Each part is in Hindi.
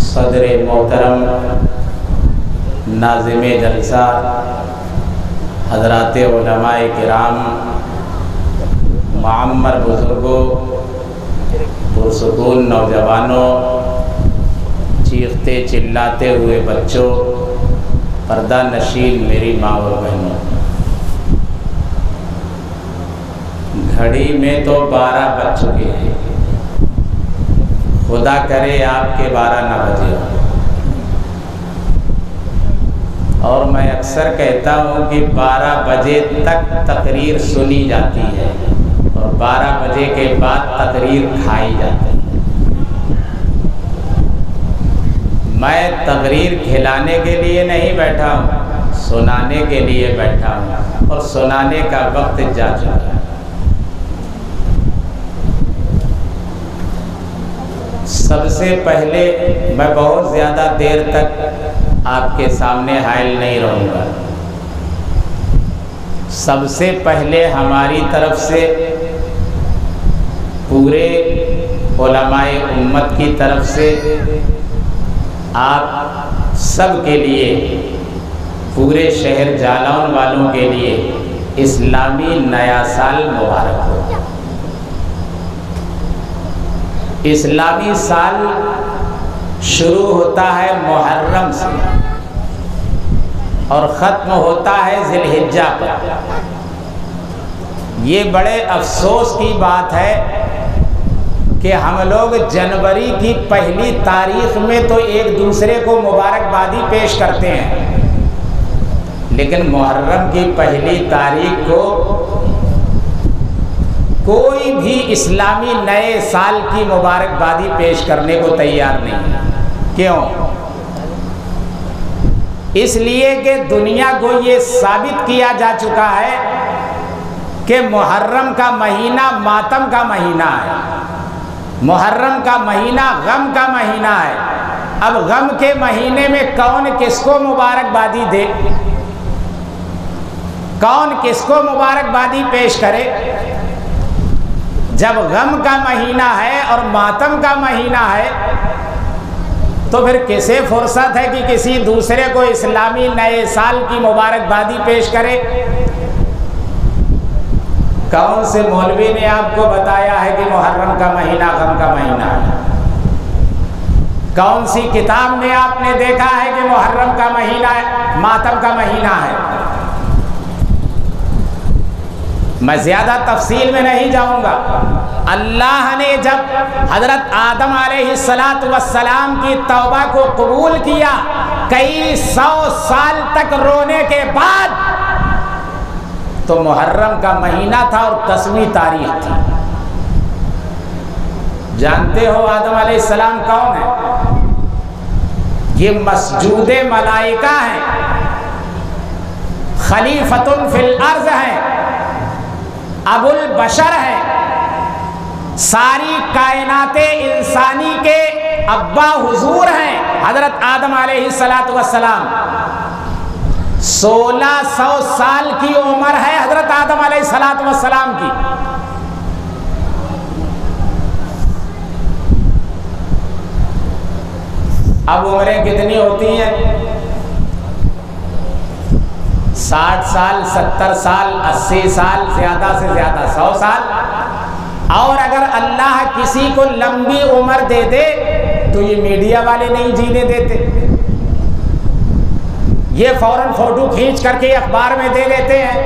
सदर मोहतरम नाज़िम जलसा हज़रात उलमाए किराम, मुअम्मर बुज़ुर्गों, पुरसुकून नौजवानों, चीखते चिल्लाते हुए बच्चों, पर्दा नशीन मेरी माँ और बहनों, घड़ी में तो 12 बज चुके हैं। खुदा करे आपके 12 न बजे। और मैं अक्सर कहता हूँ कि 12 बजे तक तकरीर सुनी जाती है और 12 बजे के बाद तकरीर खाई जाती है। मैं तकरीर खिलाने के लिए नहीं बैठा हूँ, सुनाने के लिए बैठा हूँ और सुनाने का वक्त जा चुका है। सबसे पहले मैं बहुत ज़्यादा देर तक आपके सामने हायल नहीं रहूँगा। सबसे पहले हमारी तरफ से पूरे उलमाए उम्मत की तरफ से आप सब के लिए, पूरे शहर जालौन वालों के लिए इस्लामी नया साल मुबारक हो। इस्लामी साल शुरू होता है मुहर्रम से और ख़त्म होता है ज़िलहिज्जा पर। ये बड़े अफसोस की बात है कि हम लोग जनवरी की पहली तारीख में तो एक दूसरे को मुबारकबादी पेश करते हैं, लेकिन मुहर्रम की पहली तारीख को कोई भी इस्लामी नए साल की मुबारकबादी पेश करने को तैयार नहीं है। क्यों? इसलिए कि दुनिया को ये साबित किया जा चुका है कि मुहर्रम का महीना मातम का महीना है, मुहर्रम का महीना गम का महीना है। अब गम के महीने में कौन किसको मुबारकबादी दे, कौन किसको मुबारकबादी पेश करे? जब गम का महीना है और मातम का महीना है तो फिर किसे फुर्सत है कि किसी दूसरे को इस्लामी नए साल की मुबारकबादी पेश करे? कौन से मौलवी ने आपको बताया है कि मुहर्रम का महीना गम का महीना है? कौन सी किताब में आपने देखा है कि मुहर्रम का महीना मातम का महीना है? मैं ज़्यादा तफसील में नहीं जाऊंगा। अल्लाह ने जब हज़रत आदम अलैहिस्सलाम की तौबा को कबूल किया, कई 100 साल तक रोने के बाद, तो मुहर्रम का महीना था और 10वीं तारीख थी। जानते हो आदम अलैहिस्सलाम कौन है? ये मसजूदे मलाइका हैं, खलीफतुन फिल अर्ज़ हैं, अबुल बशर है, सारी कायनाते इंसानी के अब्बा हुजूर हैं हजरत आदम अलैहिस्सलाम। 1600 साल की उम्र है हजरत आदम अलैहिस्सलाम की। अब उम्रें कितनी होती हैं? 60 साल, 70 साल, 80 साल, ज़्यादा से ज़्यादा 100 साल। और अगर अल्लाह किसी को लंबी उम्र दे दे तो ये मीडिया वाले नहीं जीने देते, ये फौरन फोटो खींच करके अखबार में दे देते हैं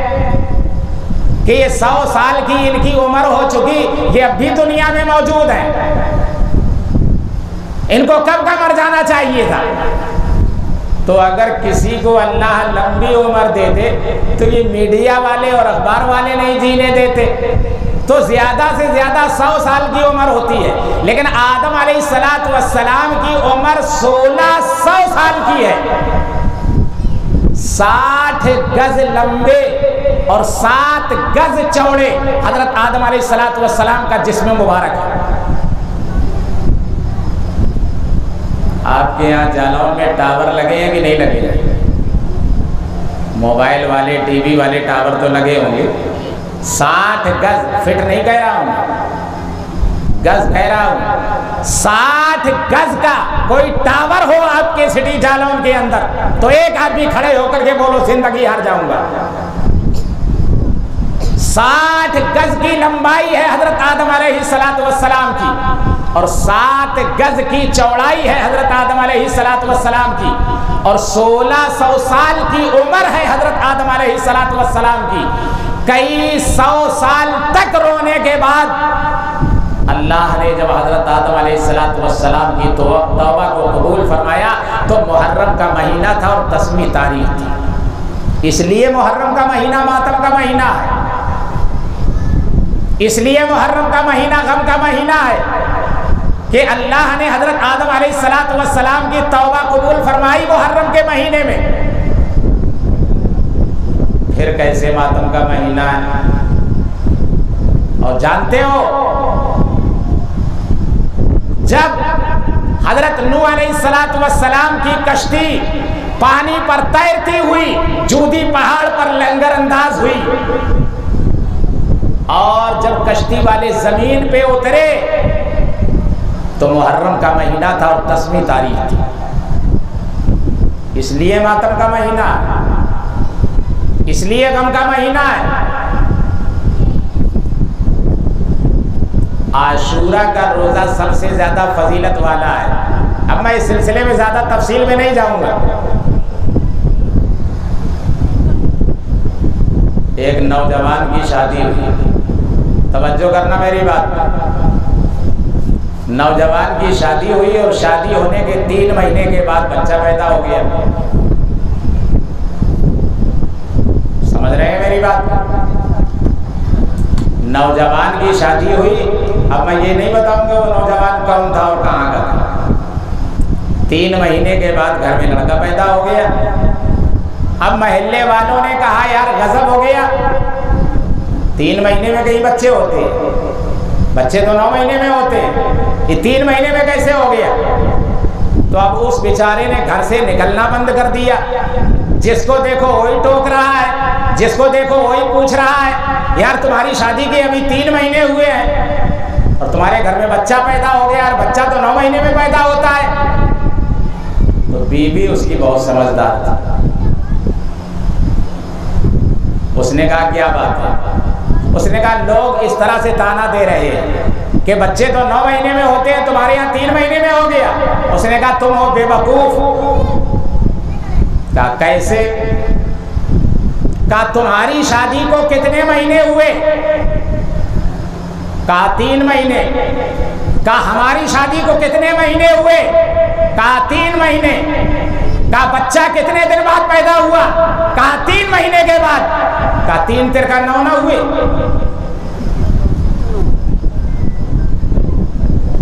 कि ये 100 साल की इनकी उम्र हो चुकी, ये अब भी दुनिया में मौजूद हैं, इनको कब का मर जाना चाहिए था। तो अगर किसी को अल्लाह लंबी उम्र दे दे तो ये मीडिया वाले और अखबार वाले नहीं जीने देते, तो ज़्यादा से ज़्यादा 100 साल की उम्र होती है। लेकिन आदम अलैहिस्सलाम की उम्र 1600 साल की है। 60 गज लंबे और 7 गज चौड़े हजरत आदम अलैहिस्सलाम का जिस्म मुबारक है। आपके यहाँ जालौन में टावर लगे हैं कि नहीं लगे? मोबाइल वाले, टीवी वाले टावर तो लगे होंगे। 60 गज, फिट नहीं कह रहा हूं, गज कह रहा हूं। 60 गज का कोई टावर हो आपके सिटी जालौन के अंदर, तो एक आदमी खड़े होकर के बोलो जिंदगी हार जाऊंगा। 60 गज की लंबाई है हजरत आदम अलैहिस्सलातु वस्सलाम की, और 7 गज की चौड़ाई है हजरत आदम अलैहिस्सलातु वस्सलाम की, और 1600 साल की उम्र है हजरत आदम अलैहिस्सलातु वस्सलाम की। कई 100 साल तक रोने के बाद अल्लाह ने जब हजरत आदम अलैहिस्सलातु वस्सलाम की तौबा को कबूल फरमाया तो मुहर्रम का महीना था और 10वीं तारीख थी। इसलिए मुहर्रम का महीना मातम का महीना है, इसलिए मुहर्रम का महीना गम का महीना है कि अल्लाह ने हजरत आदम अलैहिस्सलातु वस्सलाम की तौबा कबूल फरमाई मुहर्रम के महीने में। फिर कैसे मातम का महीना है? और जानते हो जब हजरत नूह अलैहिस्सलातु वस्सलाम की कश्ती पानी पर तैरती हुई जूदी पहाड़ पर लंगरअंदाज हुई, और जब कश्ती वाले जमीन पे उतरे तो मुहर्रम का महीना था और 10वीं तारीख थी। इसलिए मातम का महीना, इसलिए गम का महीना है। आशूरा का रोजा सबसे ज्यादा फजीलत वाला है। अब मैं इस सिलसिले में ज्यादा तफसील में नहीं जाऊंगा। एक नौजवान की शादी हुई, तवज्जो करना मेरी बात। नौजवान की शादी हुई और शादी होने के 3 महीने के बाद बच्चा पैदा हो गया। समझ रहे हैं मेरी बात? नौजवान की शादी हुई। अब मैं ये नहीं बताऊंगा वो नौजवान कौन था और कहाँ का था। 3 महीने के बाद घर में लड़का पैदा हो गया। अब मोहल्ले वालों ने कहा यार गजब हो गया, 3 महीने में कई बच्चे होते हैं, बच्चे तो 9 महीने में होते हैं, ये 3 महीने में कैसे हो गया? तो अब उस बेचारे ने घर से निकलना बंद कर दिया। जिसको देखो वही टोक रहा है, जिसको देखो वही पूछ रहा है यार तुम्हारी शादी के अभी 3 महीने हुए हैं और तुम्हारे घर में बच्चा पैदा हो गया, और बच्चा तो 9 महीने में पैदा होता है। तो बीवी उसकी बहुत समझदार थी। उसने कहा क्या बात है? उसने कहा लोग इस तरह से ताना दे रहे हैं कि बच्चे तो 9 महीने में होते हैं, तुम्हारे यहाँ 3 महीने में हो गया। उसने कहा तुम हो बेवकूफ। कहा कैसे? कहा तुम्हारी शादी को कितने महीने हुए? कहा 3 महीने। कहा हमारी शादी को कितने महीने हुए? कहा 3 महीने। कहा बच्चा कितने दिन बाद पैदा हुआ? कहा 3 महीने के बाद। कहा 3 तिरका 9 ना हुए?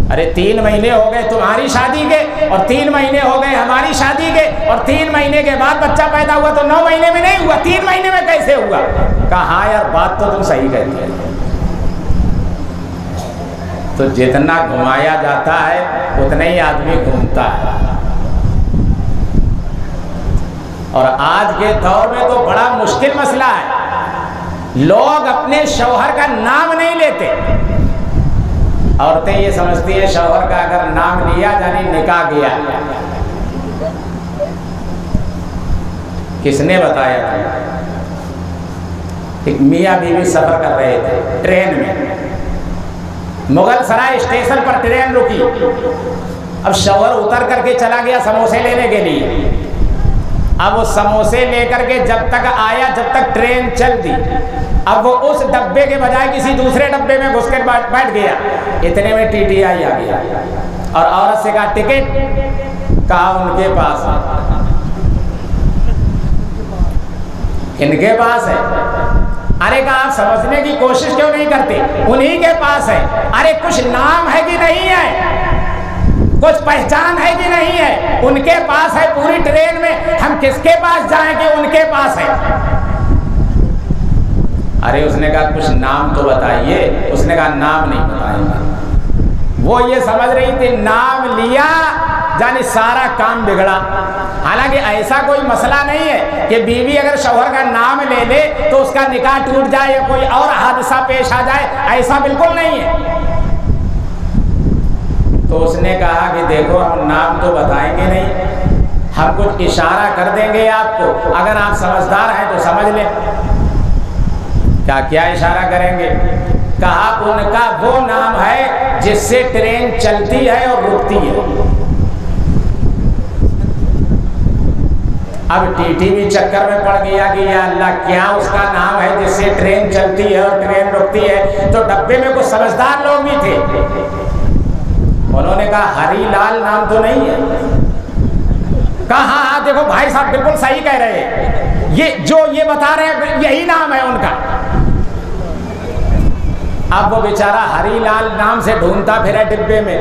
अरे 3 महीने हो गए तुम्हारी शादी के और 3 महीने हो गए हमारी शादी के, और 3 महीने के बाद बच्चा पैदा हुआ तो 9 महीने में नहीं हुआ, 3 महीने में कैसे हुआ? कहा हाँ यार बात तो तुम सही कहती है। तो जितना घुमाया जाता है उतना ही आदमी घूमता है। और आज के दौर में तो बड़ा मुश्किल मसला है, लोग अपने शौहर का नाम नहीं लेते। औरतें ये समझती है शौहर का अगर नाम लिया यानी निकाह गया। किसने बताया था? एक मियाँ बीवी सफर कर रहे थे ट्रेन में, मुगल सराय स्टेशन पर ट्रेन रुकी। अब शौहर उतर करके चला गया समोसे लेने के लिए। अब वो समोसे लेकर के जब तक आया जब तक ट्रेन चल दी। अब वो उस डब्बे के बजाय किसी दूसरे डब्बे में घुस कर बैठ गया। इतने में टीटीआई आ गया और औरत से कहा टिकट? कहा उनके पास है। इनके पास है? अरे कहा आप समझने की कोशिश क्यों नहीं करते? उन्हीं के पास है। अरे कुछ नाम है कि नहीं है? कुछ पहचान है कि नहीं है? उनके पास है। पूरी ट्रेन में हम किसके पास जाएंगे? उनके पास है। अरे उसने कहा कुछ नाम तो बताइए। उसने कहा नाम नहीं बताएंगे। वो ये समझ रही थी नाम लिया यानी सारा काम बिगड़ा। हालांकि ऐसा कोई मसला नहीं है कि बीवी अगर शौहर का नाम ले ले तो उसका निकाह टूट जाए या कोई और हादसा पेश आ जाए, ऐसा बिल्कुल नहीं है। तो उसने कहा कि देखो हम नाम तो बताएंगे नहीं, हम कुछ इशारा कर देंगे आपको, अगर आप समझदार हैं तो समझ लें। क्या इशारा करेंगे? कहा उनका वो नाम है जिससे ट्रेन चलती है और रुकती है। अब टीटी भी चक्कर में पड़ गया कि या अल्लाह क्या उसका नाम है जिससे ट्रेन चलती है और ट्रेन रुकती है। तो डब्बे में कुछ समझदार लोग भी थे, उन्होंने कहा हरीलाल नाम तो नहीं है। कहा हाँ देखो भाई साहब बिल्कुल सही कह रहे हैं, ये बता रहे हैं यही नाम है उनका। अब वो बेचारा हरीलाल नाम से ढूंढता फिरा डिब्बे में,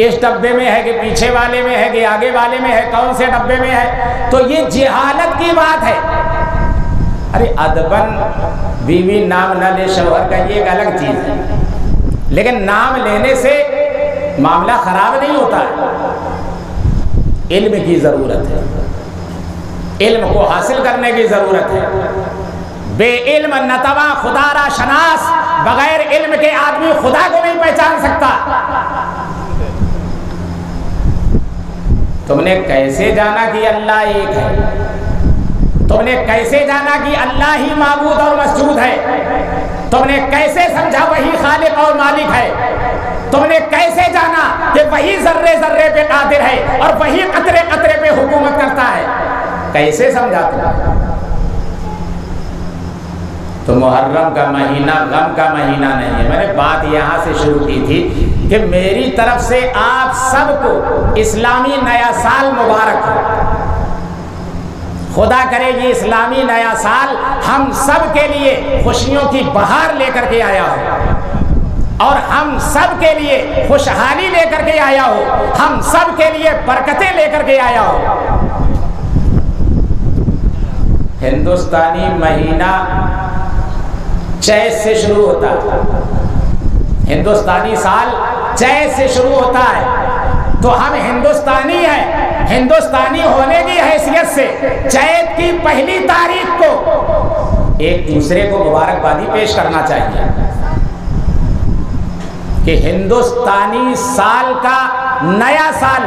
इस डब्बे में है कि पीछे वाले में है कि आगे वाले में है, कौन से डब्बे में है। तो ये जिहालत की बात है। अरे अदबन बीवी नाम न ले शौहर का, ये एक अलग चीज है, लेकिन नाम लेने से मामला खराब नहीं होता है। इल्म की जरूरत है, इल्म को हासिल करने की जरूरत है। बेइल्म नतवा खुदारा शनास, बगैर इल्म के आदमी खुदा को नहीं पहचान सकता। तुमने कैसे जाना कि अल्लाह एक है? तुमने कैसे जाना कि अल्लाह ही माबूद और मसजूद है? तुमने कैसे समझा वही खालिक और मालिक है? तुमने कैसे जाना कि वही जर्रे जर्रे पे कादिर है और वही कतरे कतरे पे हुकूमत करता है? कैसे समझा तुम? तो मुहर्रम का महीना गम का महीना नहीं है। मैंने बात यहाँ से शुरू की थी कि मेरी तरफ से आप सबको इस्लामी नया साल मुबारक हो। खुदा करे ये इस्लामी नया साल हम सब के लिए खुशियों की बहार लेकर के आया हो और हम सब के लिए खुशहाली लेकर के आया हो, हम सब के लिए बरकतें लेकर के आया हो। हिंदुस्तानी महीना चैत से शुरू होता है, हिंदुस्तानी साल चैत से शुरू होता है। तो हम हिंदुस्तानी हैं, हिंदुस्तानी होने की हैसियत से चैत की पहली तारीख को एक दूसरे को मुबारकबादी पेश करना चाहिए कि हिंदुस्तानी साल का नया साल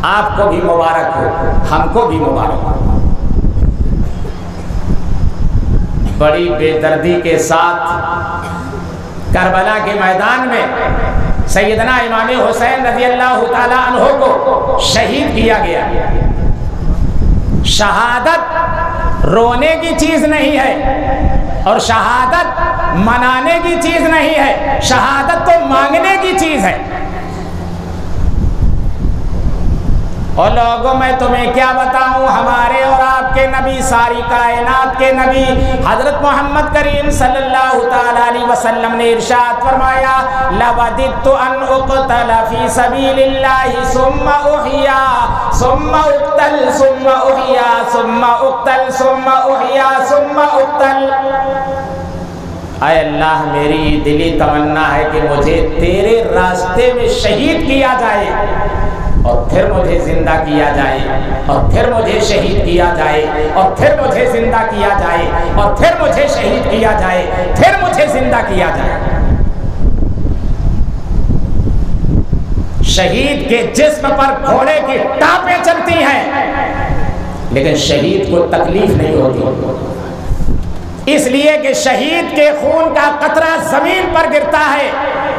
आपको भी मुबारक हो, हमको भी मुबारक हो। बड़ी बेदर्दी के साथ करबला के मैदान में सैयदना इमाम हुसैन रज़ी अल्लाह ताला अन्हु को शहीद किया गया। शहादत रोने की चीज नहीं है और शहादत मनाने की चीज नहीं है, शहादत तो मांगने की चीज है। और लोगों मैं तुम्हें क्या बताऊं, हमारे और आपके नबी, सारी कायनात के नबी हजरत मोहम्मद करीम सल्लल्लाहु तआला अलैहि वसल्लम ने इरशाद फरमाया, लवदित्तु अन उक़तल फी सबीलिल्लाहि सुम्मा उहिया सुम्मा उक़तल सुम्मा उहिया सुम्मा उक़तल सुम्मा उहिया सुम्मा उक़तल। आए अल्लाह, मेरी दिली तमन्ना है कि मुझे तेरे रास्ते में शहीद किया जाए और फिर मुझे जिंदा किया जाए और फिर मुझे शहीद किया जाए और फिर मुझे जिंदा किया जाए और फिर मुझे शहीद किया जाए, फिर मुझे जिंदा किया जाए। शहीद के जिस्म पर घोड़े की टापें चलती हैं लेकिन शहीद को तकलीफ नहीं होती, इसलिए कि शहीद के खून का कतरा जमीन पर गिरता है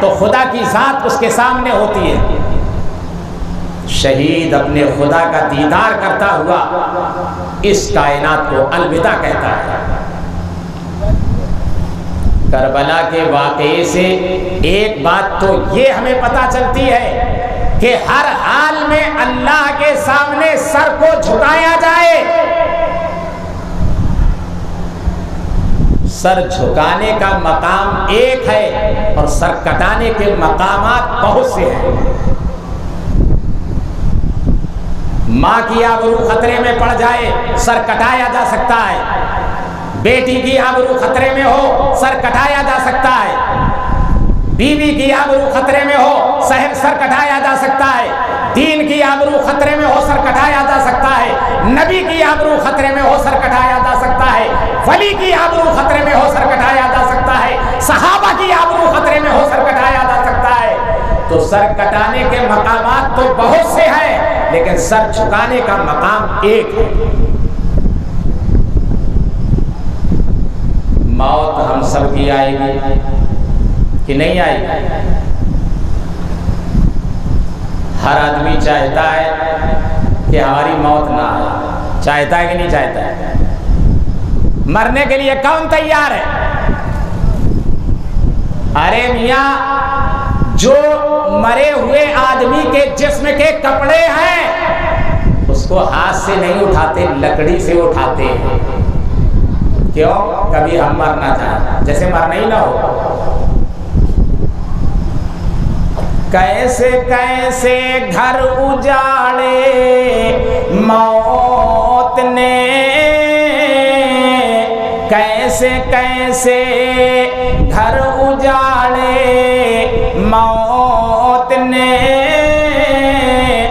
तो खुदा की जात उसके सामने होती है। शहीद अपने खुदा का दीदार करता हुआ इस कायनात को अलविदा कहता है। करबला के वाक़े से एक बात तो ये हमें पता चलती है कि हर हाल में अल्लाह के सामने सर को झुकाया जाए। सर झुकाने का मकाम एक है और सर कटाने के मकामात बहुत से हैं। माँ की आबरू खतरे में पड़ जाए, सर कटाया जा सकता है। बेटी की आबरू खतरे में हो, सर कटाया जा सकता है। बीवी की आबरू खतरे में हो, सर कटाया जा सकता है। दीन की आबरू खतरे में हो सर कटाया जा सकता है, नबी की आबरू खतरे में हो सर कटाया जा सकता है, वली की आबरू खतरे में हो सर कटाया जा सकता है, सहाबा की आबरू खतरे में हो सर कटाया जा सकता है। तो सर कटाने के मकामात तो बहुत से हैं, लेकिन सर झुकाने का मकाम एक है। मौत हम सब की आएगी कि नहीं आएगी? हर आदमी चाहता है कि हमारी मौत ना आए, चाहता है कि नहीं चाहता है? मरने के लिए कौन तैयार है? अरे मियां, जो मरे हुए आदमी के जिस्म के कपड़े हैं उसको हाथ से नहीं उठाते, लकड़ी से उठाते हैं। क्यों? कभी हम मरना चाहें, जैसे मरना ही ना हो। कैसे कैसे घर उजाड़े मौत ने, कैसे कैसे घर उजाड़े मौत ने,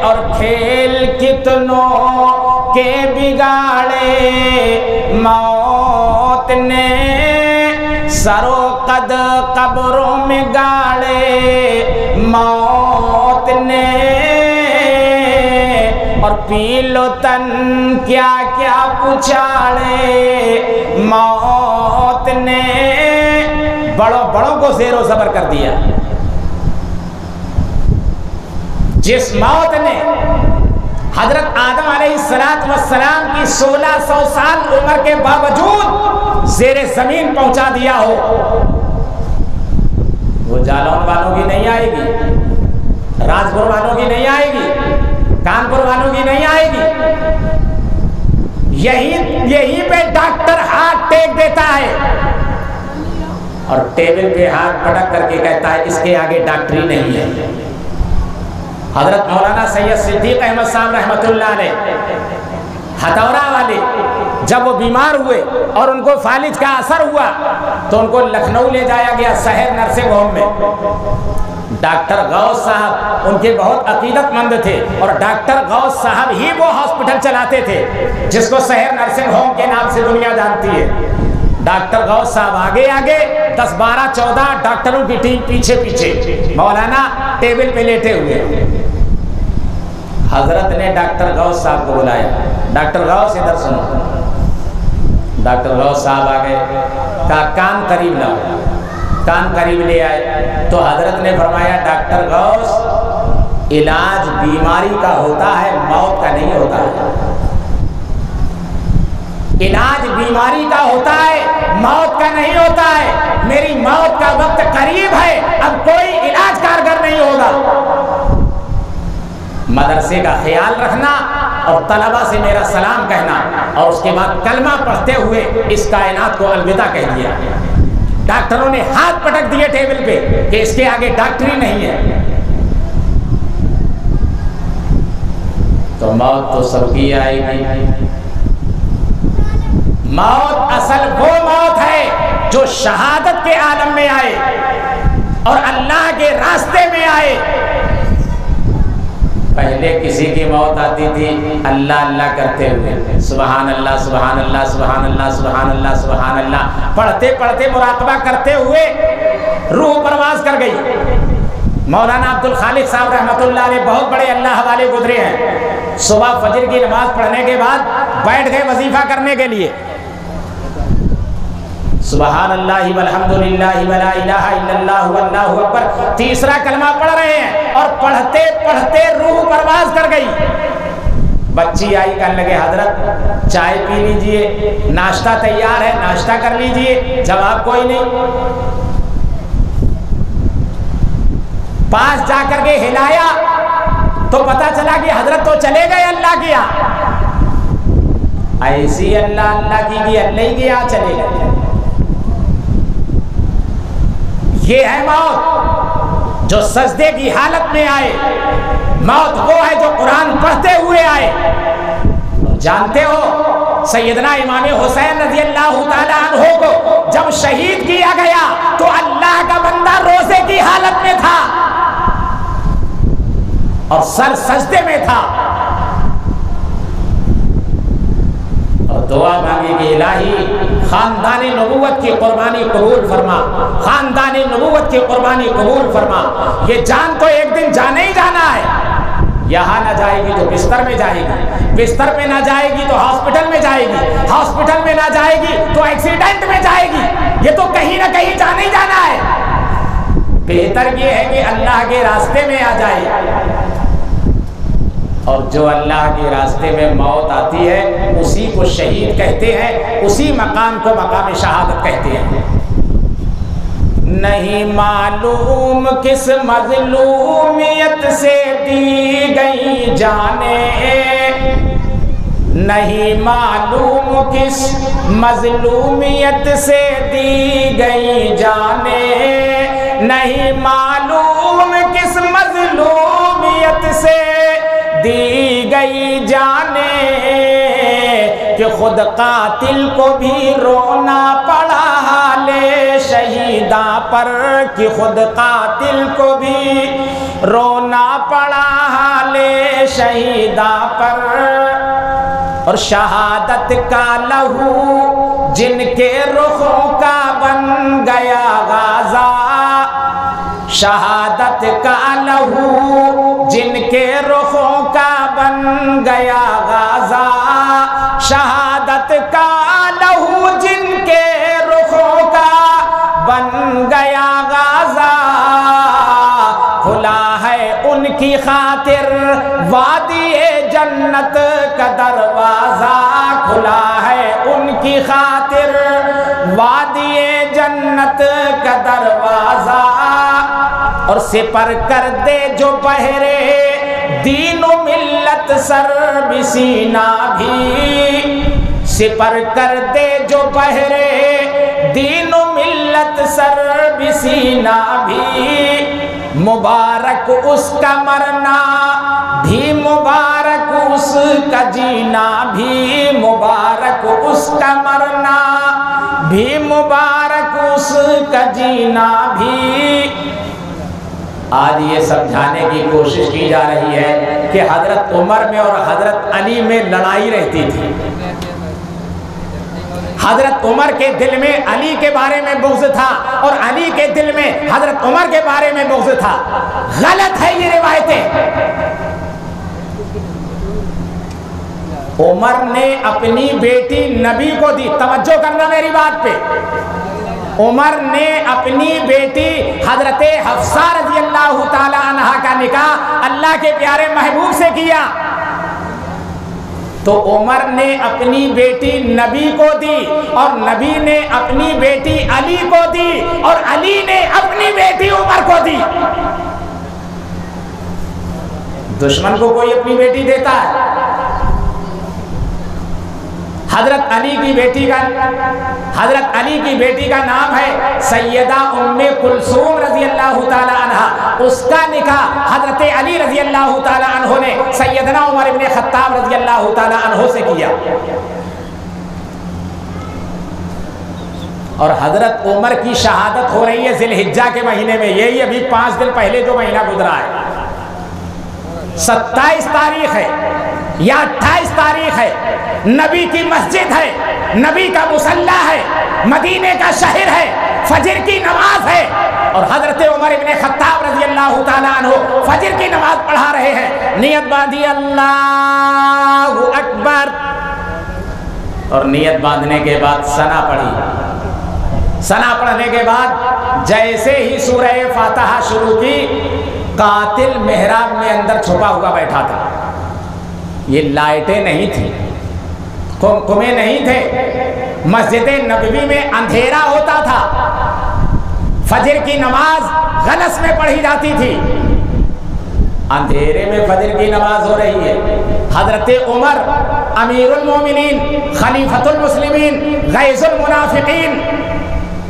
और खेल कितनों के बिगाड़े मौत ने, सरो कद कब्रों में गाड़े मौत ने, और पीलो तन क्या क्या पुछाड़े मौत ने। बड़ों बड़ों को ज़ेरो ज़बर कर दिया। जिस मौत ने हजरत आदम अलैहिस्सलाम की 1600 साल उम्र के बावजूद ज़ेरे ज़मीन पहुंचा दिया हो, वो जालौन वालों की नहीं आएगी, राजपुर वालों की नहीं आएगी, कानपुर वालों की नहीं आएगी। यहीं पे डॉक्टर हाथ टेक देता है और टेबल पे हाथ पटक करके कहता है इसके आगे डॉक्टरी नहीं है। हजरत मौलाना सैयद सिद्दीक अहमद साहब रहमतुल्लाह अलैह हथौरा वाले जब वो बीमार हुए और उनको फालिज का असर हुआ तो उनको लखनऊ ले जाया गया, शहर नर्सिंग होम में। डॉक्टर गौस साहब उनके बहुत अकीदतमंद थे और डॉक्टर गौस साहब ही वो हॉस्पिटल चलाते थे जिसको शहर नर्सिंग होम के नाम से दुनिया जानती है। डॉक्टर गौस साहब आगे आगे, 10, 12, 14 डॉक्टरों की टीम पीछे पीछे, मौलाना टेबल पे लेटे हुए। हजरत ने डॉक्टर गौस साहब को बुलाया, डॉक्टर गौस इधर सुनो। डॉक्टर गौस साहब आ गए, कहा कान करीब लाओ, कान करीब ले आए तो हजरत ने फरमाया डॉक्टर गौस, इलाज बीमारी का होता है, मौत का नहीं होता है। इलाज बीमारी का होता है, मौत का नहीं होता है। मेरी मौत का वक्त करीब है, अब कोई इलाज कारगर नहीं होगा। मदरसे का ख्याल रखना और तलबा से मेरा सलाम कहना, और उसके बाद कलमा पढ़ते हुए इस कायनात को अलविदा कह दिया। डॉक्टरों ने हाथ पटक दिए टेबल पे कि इसके आगे डॉक्टरी नहीं है। तो मौत तो सबकी आएगी। मौत असल वो मौत है जो शहादत के आलम में आए और अल्लाह के रास्ते में आए। पहले किसी की मौत आती थी अल्लाह अल्लाह करते हुए, सुबहान अल्लाह सुबहान अल्लाह सुबहान अल्लाह सुबहान अल्लाह सुबहान अल्लाह पढ़ते पढ़ते मुराकबा करते हुए रूह परवाज कर गई। मौलाना अब्दुल खालिक साहब रहमतुल्लाह अलैह बहुत बड़े अल्लाह वाले गुजरे हैं। सुबह फजर की नमाज पढ़ने के बाद बैठ गए वजीफा करने के लिए, सुबहान अल्लाहि वल्हम्दुलिल्लाहि वला इलाहा इल्लल्लाह वल्लाहु अकबर, तीसरा कलमा पढ़ रहे हैं और पढ़ते पढ़ते रूह परवाज कर गई। बच्ची आई, कहने लगे हजरत चाय पी लीजिए, नाश्ता तैयार है, नाश्ता कर लीजिए। जवाब कोई नहीं। पास जाकर के हिलाया तो पता चला कि हजरत तो चले गए अल्लाह किया। ऐसी अल्लाह अल्लाह की कि अल्लाह ही गया चले गए। ये है मौत जो सजदे की हालत में आए। मौत वो है जो कुरान पढ़ते हुए आए। जानते हो सैयदना इमाम हुसैन रज़ी अल्लाह ताला अन्हु को जब शहीद किया गया तो अल्लाह का बंदा रोजे की हालत में था और सर सजदे में था और दुआ मांगी कि इलाही खानदानी नबूवत की कुर्बानी कबूल फरमा, खानदानी नबूवत की कुर्बानी कबूल फरमा। ये जान तो एक दिन जाने ही जाना है। यहाँ ना जाएगी तो बिस्तर में जाएगी, बिस्तर में ना जाएगी तो हॉस्पिटल में जाएगी, हॉस्पिटल में ना जाएगी तो एक्सीडेंट में जाएगी। ये तो कहीं ना कहीं जाने ही जाना है। बेहतर ये है कि अल्लाह के रास्ते में आ जाए, और जो अल्लाह के रास्ते में मौत आती है उसी को शहीद कहते हैं, उसी मकाम को मकाम शहादत कहते हैं। नहीं मालूम किस मजलूमियत से दी गई जाने, नहीं मालूम किस मजलूमियत से दी गई जाने, नहीं मालूम किस मजलूमियत से दी गई जाने, कि खुद कातिल को भी रोना पड़ा हाले शहीदा पर, कि खुद कातिल को भी रोना पड़ा हाले शहीदा पर। और शहादत का लहू जिनके रुखों का बन गया गाज़ा, शहादत का लहू जिनके रुखों का बन गया गाज़ा, शहादत का लहू जिनके रुखों का बन गया गाज़ा, खुला है उनकी खातिर वादिए जन्नत का दरवाज़ा, खुला है उनकी खातिर वादिए जन्नत का दरवाज़ा। और सिपर कर दे जो बहरे दीन मिल्लत सर बिसीना भी, सिपर कर दे जो बहरे दीन मिल्लत सर बिसीना भी, मुबारक उसका मरना भी मुबारक उसका जीना भी, मुबारक उसका मरना भी मुबारक उसका जीना भी। आज ये समझाने की कोशिश की जा रही है कि हजरत उमर में और हजरत अली में लड़ाई रहती थी। हजरत उमर के दिल में अली के बारे में बुग़्ज़ था और अली के दिल में हजरत उमर के बारे में बुग़्ज़ था। गलत है ये रिवायतें। उमर ने अपनी बेटी नबी को दी, तवज्जो करना मेरी बात पे, उमर ने अपनी बेटी हजरत हफ्सा रज़ी अल्लाह ताला अन्हा का निकाह अल्लाह के प्यारे महबूब से किया। तो उमर ने अपनी बेटी नबी को दी और नबी ने अपनी बेटी अली को दी और अली ने अपनी बेटी उमर को दी। दुश्मन को कोई अपनी बेटी देता है? हजरत अली की बेटी का नाम है सैयदा उम्मे कुलसूम रज़ी अल्लाह ताला अन्हा। उसका निकाह हजरत अली रज़ी अल्लाह ताला अन्हो ने सैयदना उमर इब्ने खत्ताब रज़ी अल्लाह ताला अन्हो से किया। और हजरत उमर की शहादत हो रही है ज़िलहिज्जा के महीने में, यही अभी 5 दिन पहले जो महीना गुजरा है, 27 तारीख है या 28 तारीख है। नबी की मस्जिद है, नबी का मुसल्ला है, मदीने का शहर है, फजर की नमाज है और हजरत उमर इब्ने खत्ताब रज़ी अल्लाह ताला अन्हु फजर की नमाज पढ़ा रहे हैं। नियत बांधी अल्लाहु अकबर और नियत बांधने के बाद सना पढ़ी। सना पढ़ने के बाद जैसे ही सूरह फातिहा शुरू की, कातिल मेहराब में अंदर छुपा हुआ बैठा था। ये लाइटें नहीं थी, कुमकुमे नहीं थे, मस्जिद नबवी में अंधेरा होता था, फजर की नमाज गलस में पढ़ी जाती थी। अंधेरे में फजर की नमाज हो रही है। हजरत उमर अमीरुल मोमिनीन, खलीफतुल मुस्लिमीन, गैजुल मुनाफिकीन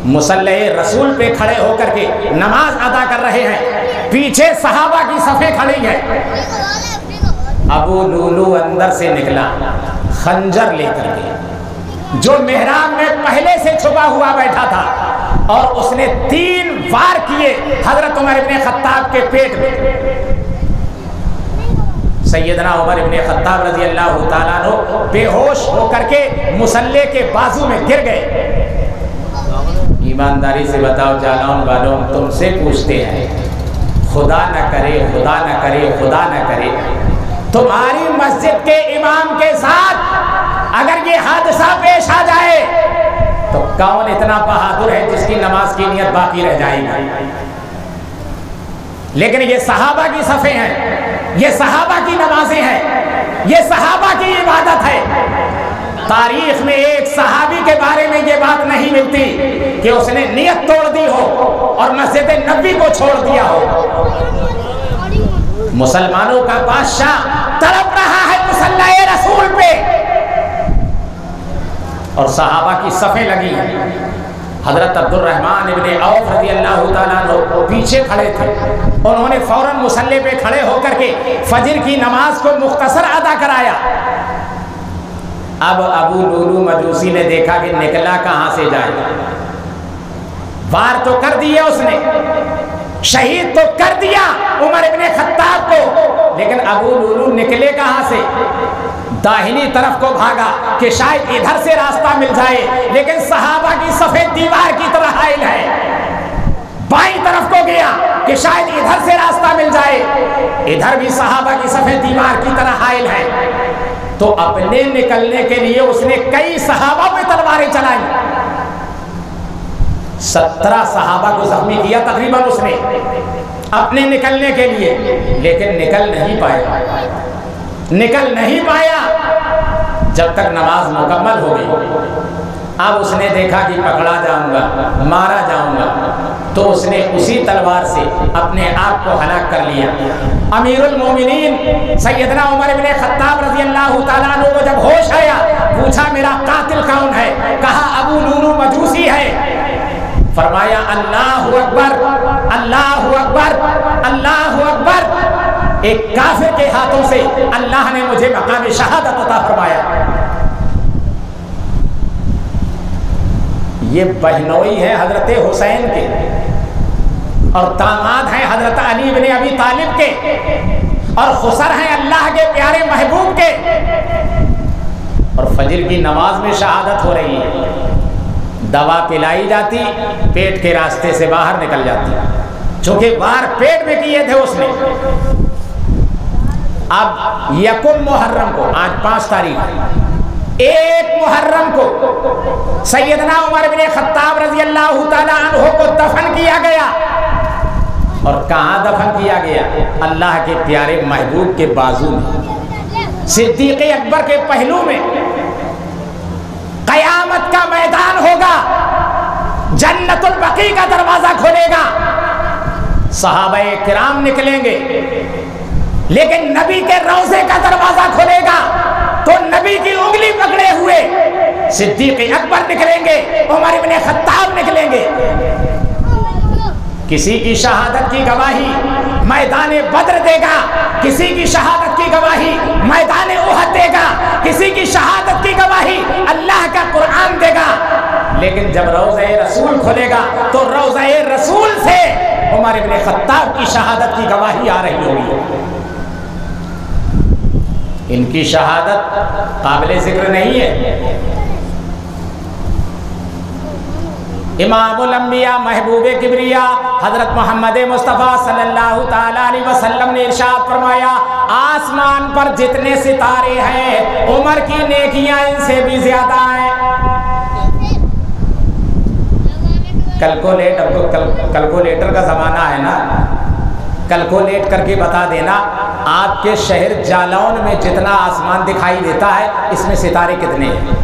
मुसल्ले रसूल पे खड़े होकर के नमाज अदा कर रहे हैं। पीछे सहाबा की सफ़े खड़ी है। अबू लूलू अंदर से निकला खंजर लेकर के, जो मेहराब में पहले से छुपा हुआ बैठा था, और उसने 3 वार किए हजरत उमर इब्ने खत्ताब के पेट में। सैयदना उमर इब्ने खत्ताब रजी अल्लाह ताला अन्हु बेहोश होकर के मुसल्ले के बाजू में गिर गए। ईमानदारी से बताओ जालौन वालों, तुमसे पूछते हैं, खुदा न करे, खुदा न करे, खुदा न करे, तुम्हारी मस्जिद के इमाम के साथ अगर ये हादसा पेश आ जाए तो कौन इतना बहादुर है जिसकी नमाज की नियत बाकी रह जाएगी? लेकिन ये सहाबा की सफ़े हैं, ये सहाबा की नमाजें हैं, ये सहाबा की इबादत है। तारीख में एक सहाबी के बारे में ये बात नहीं मिलती कि उसने नियत तोड़ दी हो और मस्जिद नबी को छोड़ दिया हो। मुसलमानों का बादशाह तड़प रहा है मुसल्लाए रसूल पे और सहाबा की सफ़े लगी हैं। हजरत अब्दुर्रहमान इब्ने औफ रज़ी अल्लाह ताला अन्हु पीछे खड़े थे। उन्होंने फौरन मुसल्ले पे खड़े होकर के फजर की नमाज को मुख्तसर अदा कराया। अब अबू लूलू मजूसी ने देखा कि निकला कहाँ से जाए। वार तो कर दिया उसने, शहीद तो कर दिया उमर इब्ने खत्ताब को, लेकिन अबू लूलू निकले कहाँ से? दाहिनी तरफ को भागा कि शायद इधर से रास्ता मिल जाए, लेकिन सहाबा की सफेद दीवार की तरह हाइल है। बाईं तरफ को गया कि शायद इधर से रास्ता मिल जाए, इधर भी सहाबा की सफेद दीवार की तरह हाइल है। तो अपने निकलने के लिए उसने कई सहाबा पे तलवारें चलाई। 17 सहाबा को जख्मी किया तकरीबन उसने अपने निकलने के लिए, लेकिन निकल नहीं पाया, निकल नहीं पाया जब तक नमाज मुकम्मल हो गई। अब उसने देखा कि पकड़ा जाऊंगा, मारा जाऊंगा, तो उसने उसी तलवार से अपने आप को हलाक कर लिया। अमीरुल मोमिनीन सैयदना उमर इब्ने खत्ताब रज़ी अल्लाह ताला अन्हु को जब होश आया, पूछा मेरा कातिल कौन है? कहा अबू लूलू मजूसी है। फरमाया अल्लाहु अकबर, अल्लाहु अकबर, अल्लाहु अकबर। एक काफिर के हाथों से अल्लाह ने मुझे मकाम शहादत अता फरमाया। ये बहनोई है हजरत हुसैन के और दामाद हैं हजरत अली इब्ने अबी तालिब के और खुसर हैं अल्लाह के प्यारे महबूब के। और फजर की नमाज में शहादत हो रही है। दवा पिलाई जाती, पेट के रास्ते से बाहर निकल जाती, चूंकि वार पेट में किए थे उसने। अब यकुम मुहर्रम को, आज 5 तारीख, 1 मुहर्रम को सैयदना उमर इब्ने खत्ताब रज़ी अल्लाह ताला अन्हु को दफन किया गया। और कहाँ दफन किया गया? अल्लाह के प्यारे महबूब के बाजू में, सिद्दीक़ अकबर के पहलू में। क़यामत का मैदान होगा, जन्नतुल बकी का दरवाजा खुलेगा, सहाबाए किराम निकलेंगे, लेकिन नबी के रोज़े का दरवाजा खुलेगा तो नबी की उंगली पकड़े हुए सिद्दीक़ अकबर निकलेंगे, उमर इब्ने खत्ताब निकलेंगे। किसी की शहादत की गवाही मैदान बद्र देगा, किसी की शहादत की गवाही मैदान उहद देगा, किसी की शहादत की गवाही अल्लाह का कुरान देगा। लेकिन जब रोज़े रसूल खुलेगा तो रोज़े रसूल से उमर इब्ने खत्ताब की शहादत की गवाही आ रही होगी। इनकी शहादत काबिल ज़िक्र नहीं है। इमामुल अंबिया महबूबे किबरिया हजरत मोहम्मद मुस्तफ़ा सल्लल्लाहु ताला अलैहि वसल्लम ने इरशाद फरमाया, आसमान पर जितने सितारे हैं उमर की नेकियां इनसे भी ज्यादा हैं। कैलकुलेटर का ज़माना है ना, कैलकुलेट करके बता देना आपके शहर जालौन में जितना आसमान दिखाई देता है इसमें सितारे कितने हैं।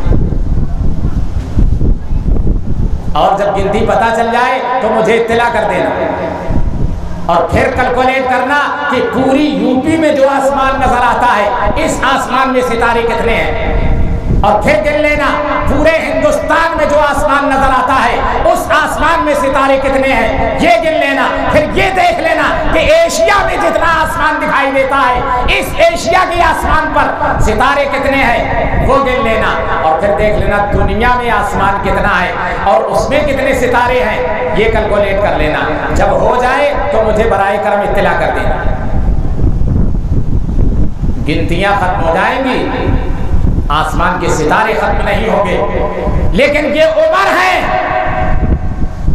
और जब गिनती पता चल जाए तो मुझे इत्तला कर देना और फिर कैलकुलेट करना कि पूरी यूपी में जो आसमान नजर आता है इस आसमान में सितारे कितने हैं, और फिर गिन लेना पूरे हिंदुस्तान में जो आसमान नजर आता है उस आसमान में सितारे कितने हैं, ये गिन लेना। फिर ये देख लेना कि एशिया में जितना आसमान दिखाई देता है इस एशिया के आसमान पर सितारे कितने हैं वो गिन लेना, और फिर देख लेना दुनिया में आसमान कितना है और उसमें कितने सितारे हैं, ये कैलकुलेट कर लेना। जब हो जाए तो मुझे बराए करम इत्तला कर देना। गिनतियां खत्म हो जाएंगी, आसमान के सितारे खत्म नहीं होंगे, लेकिन ये उम्र है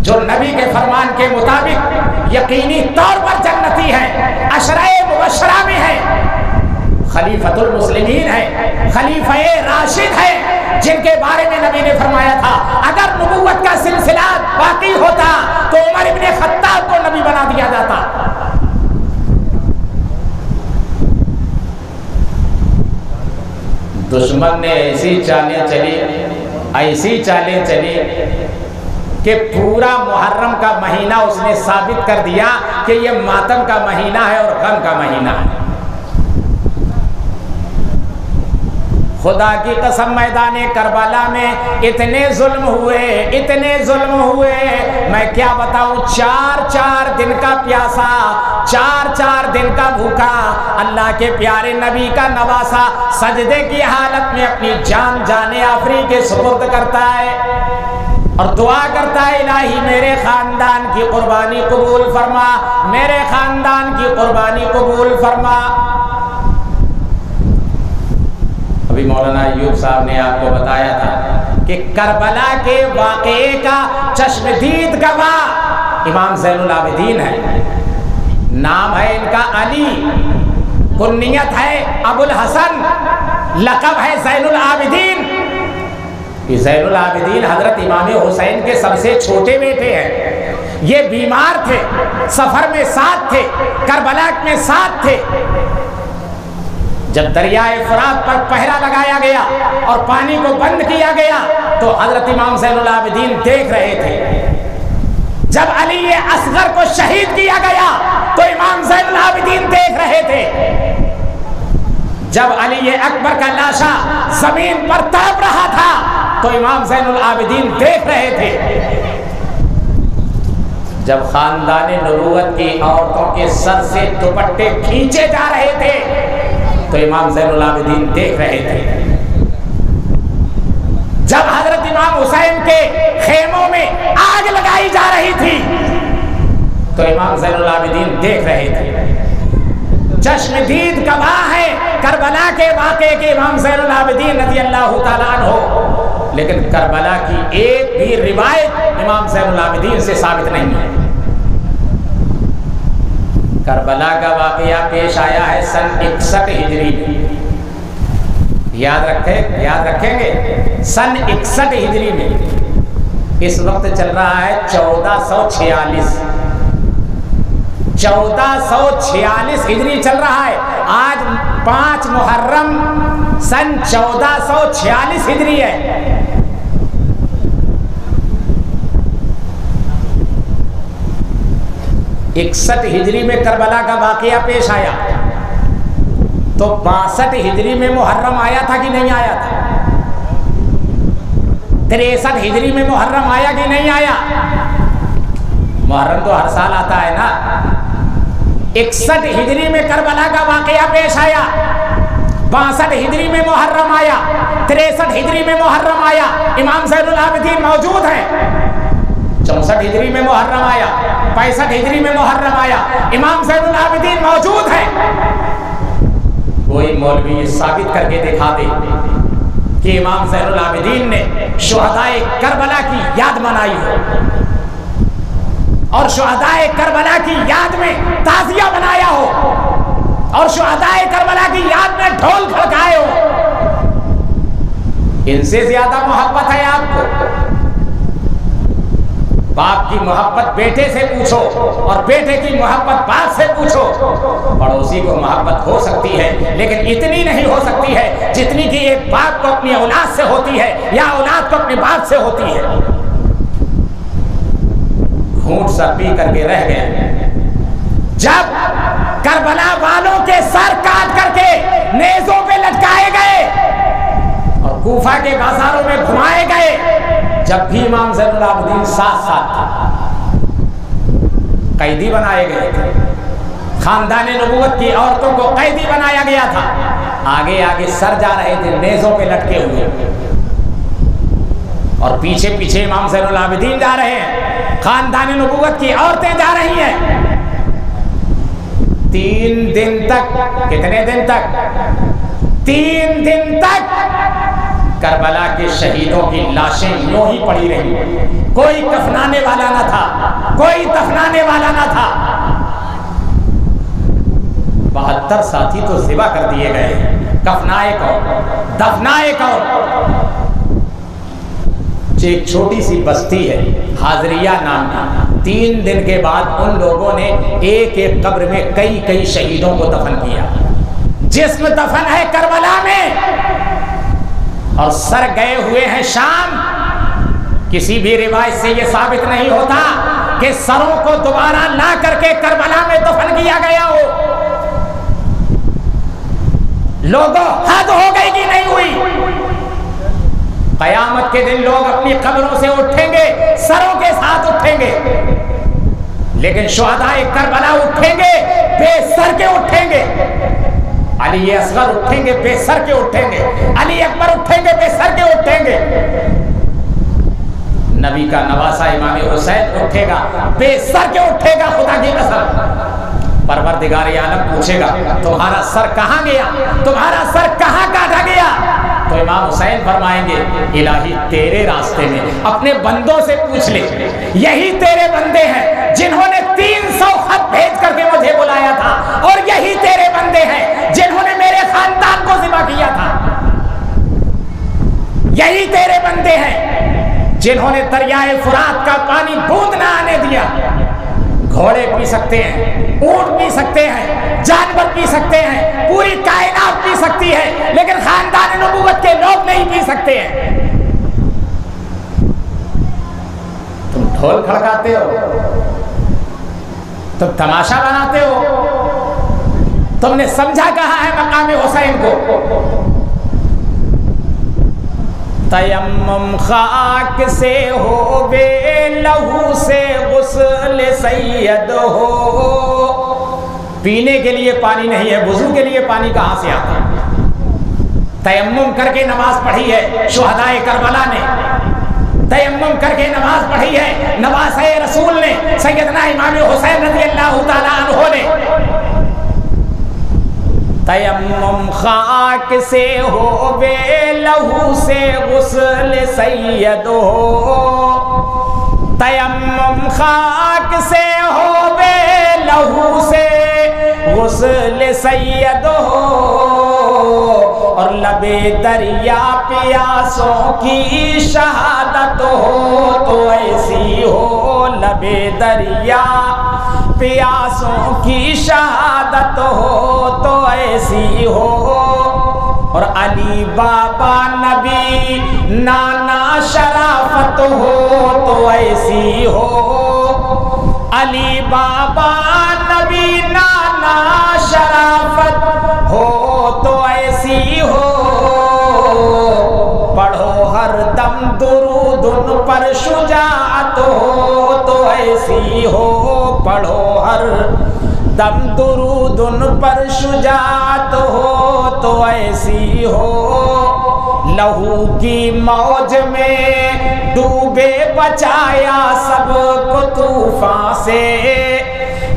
जो नबी के फरमान के मुताबिक यकीनी तौर पर जन्नती है, अशराए मुबशरा में है, खलीफतुल मुस्लिमीन है, खलीफाए राशिद है, जिनके बारे में नबी ने फरमाया था अगर नबूवत का सिलसिला बाकी होता तो उमर इब्ने खत्ताब को नबी बना दिया जाता। दुश्मन ने ऐसी चालें चली कि पूरा मुहर्रम का महीना उसने साबित कर दिया कि यह मातम का महीना है और गम का महीना है। खुदा की कसम मैदाने करबला में इतने जुल्म हुए, मैं क्या बताऊं, 4 दिन का प्यासा, 4 दिन का भूखा, अल्लाह के प्यारे नबी का नवासा सजदे की हालत में अपनी जान जाने आफरी के सुपुर्द करता है और दुआ करता है, इलाही मेरे खानदान की कुर्बानी कबूल फरमा, मेरे खानदान की कुर्बानी कबूल फरमा। अभी मौलाना अय्यूब साहब ने आपको बताया था कि करबला के वाक़े का चश्मदीद गवाह इमाम ज़ैनुल आबिदीन है। नाम है इनका अली, कुन्नियत है अबुल हसन, लक़ब है ज़ैनुल आबिदीन। ज़ैनुल आबिदीन हजरत इमाम हुसैन के सबसे छोटे बेटे हैं। ये बीमार थे, सफर में साथ थे, करबला में साथ थे। जब दरियाए फरात पर पहरा लगाया गया और पानी को बंद किया गया तो हजरत इमाम ज़ैनुल आबिदीन देख रहे थे। जब अली असगर को शहीद किया गया तो इमाम ज़ैनुल आबिदीन देख रहे थे। जब अली अकबर का लाशा जमीन पर तड़प रहा था तो इमाम ज़ैनुल आबिदीन देख रहे थे। जब खानदान नबूवत की औरतों के सर से दुपट्टे खींचे जा रहे थे तो इमाम ज़ैनुल आबिदीन देख रहे थे। जब हजरत इमाम हुसैन के खेमों में आग लगाई जा रही थी तो इमाम ज़ैनुल आबिदीन देख रहे थे। चश्मदीद गवाह है करबला के वाक़े के इमाम ज़ैनुल आबिदीन रज़ी अल्लाह तआला अन्हु, लेकिन करबला की एक भी रिवायत इमाम ज़ैनुल आबिदीन से साबित नहीं है। करबला का वाक़या पेश आया है सन 61 हिजरी में, याद रखेंगे, सन 61 हिजरी में। इस वक्त चल रहा है 1446 हिजरी चल रहा है। आज 5 मुहर्रम सन 1446 हिजरी है। इकसठ हिजरी में करबला का वाक़या पेश आया तो 62 हिजरी में मुहर्रम आया था कि नहीं आया था? 63 हिजरी में मुहर्रम आया कि नहीं आया? मुहर्रम तो हर साल आता है ना। 61 हिजरी में करबला का वाक़या पेश आया, 62 हिजरी में मुहर्रम आया, 63 हिजरी में मुहर्रम आया, इमाम ज़ैनुल आबिदीन मौजूद हैं। 64 हिजरी में मुहर्रम आया, 65 हिजरी में मुहर्रम आया, इमाम ज़ैनुल आबिदीन मौजूद है। कोई मौलवी साबित करके दिखा दे कि इमाम ज़ैनुल आबिदीन ने शुहदाए करबला की याद मनाई हो और शुहदाए करबला की याद में ताज़िया बनाया हो और शुहदाए करबला की याद में ढोल खड़काए हो। इनसे ज्यादा मोहब्बत है आपको? बाप की मोहब्बत बेटे से पूछो और बेटे की मोहब्बत बाप से पूछो। पड़ोसी को मोहब्बत हो सकती है लेकिन इतनी नहीं हो सकती है जितनी कि एक बाप को अपनी औलाद से होती है या औलाद को अपने बाप से होती है। घूंट सा पी करके रह गए। जब करबला वालों के सर काट करके नेज़ों पे लटकाए गए और कूफा के बाजारों में घुमाए गए, जब भी इमाम ज़ैनुल आबिदीन साथ थे, कैदी बनाए गए थे। खानदाने नबूवत की औरतों को कैदी बनाया गया था। आगे आगे सर जा रहे थे नेज़ों पे लटके हुए और पीछे पीछे इमाम ज़ैनुल आबिदीन जा रहे हैं, खानदाने नबूवत की औरतें जा रही हैं। 3 दिन तक, कितने दिन तक? 3 दिन तक करबला के शहीदों की लाशें यूं ही पड़ी रही, कोई कफनाने वाला ना था, कोई दफनाने वाला ना था। 72 साथी तो ज़िबा कर दिए गए, कफनाए कौन, दफनाए कौन? एक छोटी सी बस्ती है हाजरिया नाम की, 3 दिन के बाद उन लोगों ने एक एक कब्र में कई कई शहीदों को दफन किया। जिस्म दफन है करबला में और सर गए हुए हैं शाम। किसी भी रिवायत से यह साबित नहीं होता कि सरों को दोबारा ला करके करबला में दफन किया गया हो। लोगों, हद हो गई कि नहीं हुई? कयामत के दिन लोग अपनी कब्रों से उठेंगे, सरों के साथ उठेंगे, लेकिन शुहदाए करबला उठेंगे बेसर के उठेंगे। अली असगर उठेंगे बेसर के उठेंगे, अली अकबर उठेंगे बेसर के उठेंगे। नबी का नवासा इमाम हुसैन उठेगा बेसर के उठेगा। खुदा की कसम, परवरदिगार आलम पूछेगा तुम्हारा सर कहाँ गया, तुम्हारा सर कहाँ काटा गया? तो इमाम हुसैन फरमाएंगे इलाही तेरे रास्ते में अपने बंदों से पूछ ले, यही तेरे बंदे हैं जिन्होंने 300 खत भेज करके मुझे बुलाया था, और यही तेरे बंदे हैं जिन्होंने मेरे खानदान को ज़िबा किया था। यही तेरे बंदे हैं जिन्होंने दरियाए फुरात का पानी बूंद ना आने दिया। घोड़े पी सकते हैं, ऊंट पी सकते हैं, जानवर पी सकते हैं, पूरी कायनात पी सकती है, लेकिन खानदान नबूवत के लोग नहीं पी सकते हैं। तुम ढोल खड़काते हो, तुम तमाशा बनाते हो, तुमने समझा कहा है मकाम हुसैन को? तयम्मुम खाक से हो बे लहू से गुस्ल सैयद हो। पीने के लिए पानी नहीं है, वुजू के लिए पानी कहाँ से आता है? तयम्मुम करके नमाज पढ़ी है शुहदाए करबला ने, तयम्मुम करके नमाज पढ़ी है नवासे रसूल ने, सैयदना इमाम हुसैन रज़ियल्लाहु ताला अन्हु ने। तयम्मुम खाक से हो बे लहू से गुस्ल सैयद हो। तयम्मुम खाक से हो बे लहू से गुस्ल सैयद हो, और लबे दरिया प्यासों की शहादत हो तो ऐसी हो। लबे दरिया प्यासों की शहादत हो तो ऐसी हो, और अली बाबा नबी नाना शराफत हो तो ऐसी हो। अली बाबा नबी नाना शराफत हो तो ऐसी हो। पढ़ो हर दम दुरूद उन पर शुजाअत हो तो ऐसी हो। पढ़ो हर दम दुरूद उन पर शुजाअत हो तो ऐसी हो। लहू की मौज में डूबे बचाया सबको तूफान से।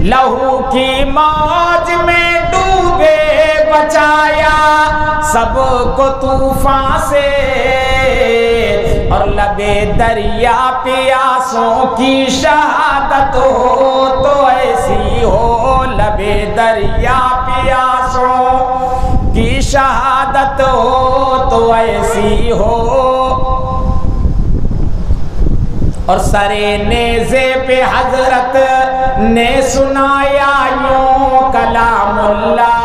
लहू की मौज में डूबे बचाया सबको तूफान से, और लबे दरिया प्यासों की शहादत हो तो ऐसी हो। लबे दरिया प्यासों की शहादत हो तो ऐसी हो। और सरे नेज़े पे हजरत ने सुनाया यूं कलामुल्लाह।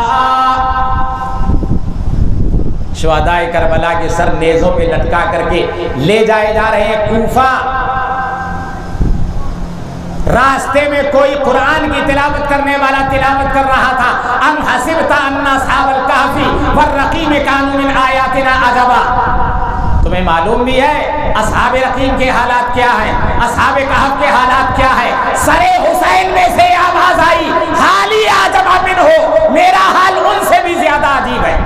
शुहदाए करबला के सर नेज़ों पे लटका करके ले जाए जा रहे हैं कूफा। रास्ते में कोई कुरान की तिलावत करने वाला तिलावत कर रहा था, अम हसिबता अन्ना अस्हाबल कहफी वर्रक़ीम कानू मिन आयातिना अजबा। तुम्हें मालूम भी है अस्हाब रक़ीम के हालात क्या है, अस्हाब कहफ के हालात क्या है। सरे हुसैन में से आवाज आई, हाली आजबा मिन हो, मेरा हाल उनसे भी ज्यादा अजीब है।